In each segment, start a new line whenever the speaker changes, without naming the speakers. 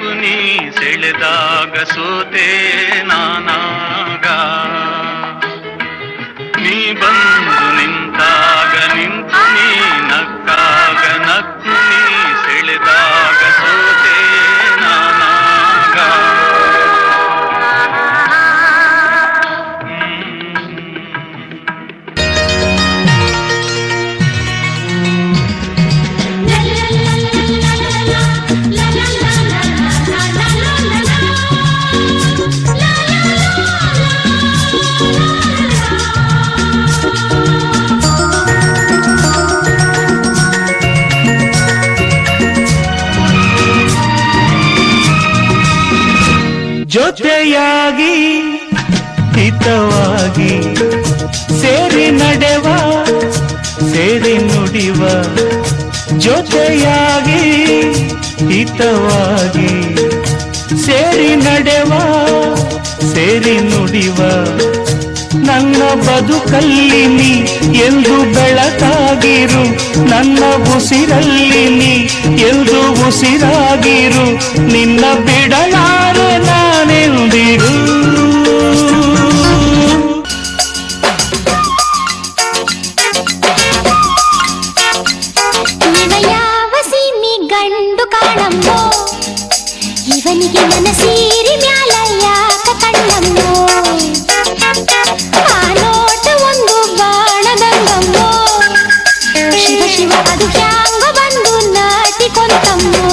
ನೆನಪು ನೀ ಸೆಳೆದಾಗ ಸೋತೆ ನಾನಾಗ, ನೀ ಬಂದು ನಿಂತಾಗ ನಿಂತು ನೀ ನಕ್ಕಾಗ, ನಕ್ಕು ನೀ ಸೆಳೆದಾಗ ಸೋತೆ ನಾನಾಗ.
ಜೊತೆಯಾಗಿ ಹಿತವಾಗಿ ಸೇರಿ ನಡೆವ, ಸೇರಿ ನುಡಿವ, ಜೊತೆಯಾಗಿ ಹಿತವಾಗಿ ಸೇರಿ ನಡೆವ, ಸೇರಿ ನುಡಿವ, ನನ್ನ ಬದುಕಲ್ಲಿ ನೀ ಎಂದು ಬೆಳಕಾಗಿರು, ನನ್ನ ಉಸಿರಲ್ಲಿ ನೀ ಎಂದು ಉಸಿರಾಗಿರು, ನಿನ್ನ ಬಿಡಲಾರೆ ನಾನೆಂದಿರು.
ಯಾವ ಸೀಮಿ ಗಂಡು ಕಾಣಮ್ಮೋ, ಇವನಿಗೆ ನನ್ನ ಸೀರಿ ಮ್ಯಾಲ ಯಾಕ ಕಣ್ಣಮ್ಮೋ, ಆ ನೋಟ ಒಂದು ಬಾಣದಂಗಮ್ಮೋ, ಶಿವ ಶಿವ ಅದು ಹ್ಯಾಂಗ ಬಂದು ನಾಟಿಕೊಂತಮ್ಮೋ.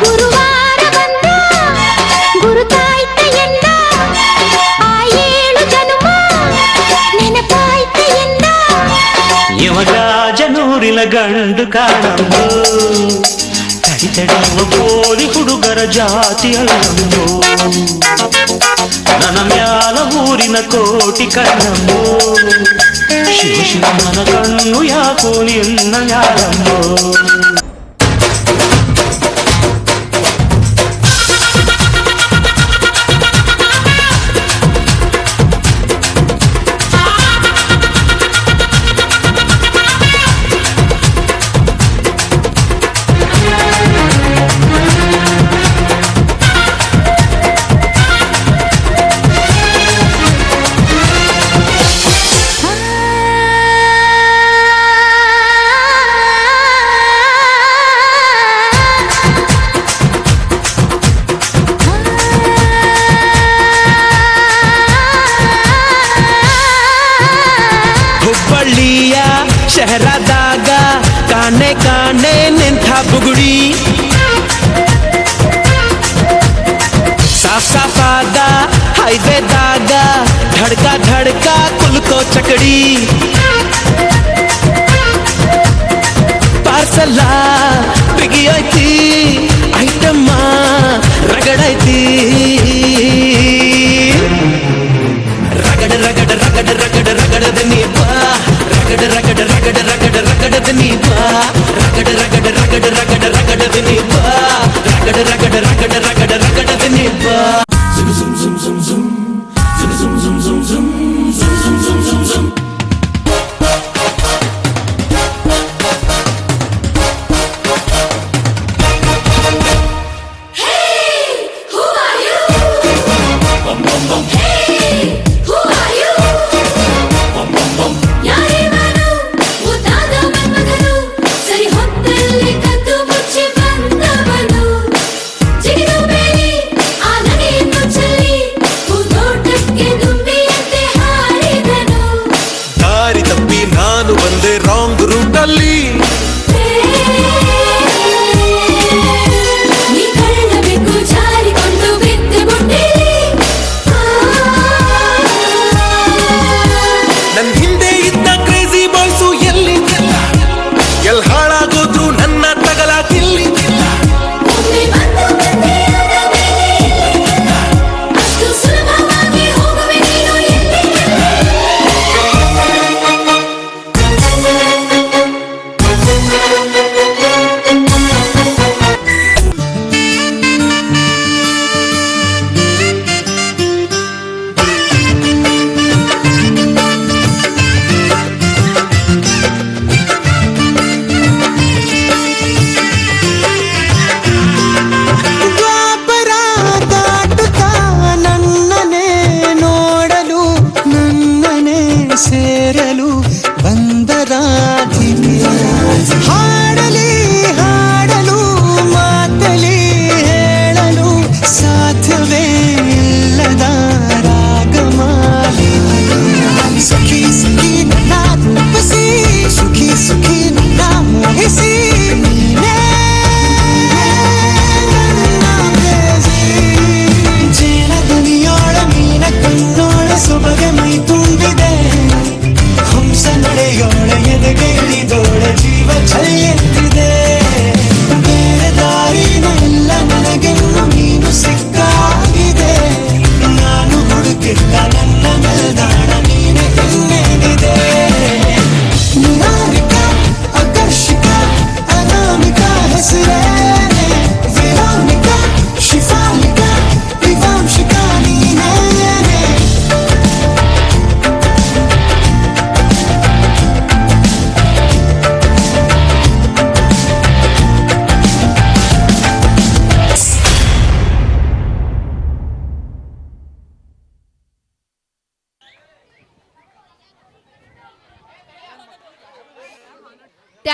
ಗುರುವಾರ ಬಂದ ಗುರುತಾಯ್ತ ಎಂದ, ಆ 7 ಜನುಮ ನೆನಪಾಯ್ತ ಎಂದ.
ಯವರಾಜನೂರಿನ ಗಂಡು ಕಾಣಮ್ಮೋ, ತಡಿ ತಡೆಯುವ ಬೋಲಿ ಹುಡುಗರ ಜಾತಿ ಅಲ್ಲಮ್ಮೋ, ನನ್ನ ಮ್ಯಾಲ ಊರಿನ ಕೋಟಿ ಕಣ್ಣಮ್ಮೋ, ಶಿವ ಶಿವ ನನ್ನ ಕಣ್ಣು ಯಾಕೋ ನಿನ್ನ ಮ್ಯಾಲಮ್ಮೋ.
ಹುಬ್ಬಳ್ಳಿಯ ಶಹರದಾಗ ಕಾಣೆ ಕಾಣೆ ನಿಂತ ಬುಗುಡಿ, ಸಾಫ್ ಸಾಫಾದ ಹೈವೇದಾಗ ಧಡ್ಕ ಧಡ್ಕ ಕುಲ್ಕೋ ಚಕಡಿ, ಪಾರ್ಸಲ ಬಿಗಿ ಐತಿ item ರಗಡೈತಿ, ragda ragda ragda ragda ರಗಡದ ನೀಪ, ragda ragda ragda ragda ರಗಡದ ನೀಪ, ragda ragda ragda ragda ರಗಡದ ನೀಪ, ragda ragda ragda ragda ರಗಡದ ನೀಪ.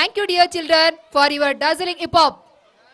Thank you, dear children, for your dazzling hip hop.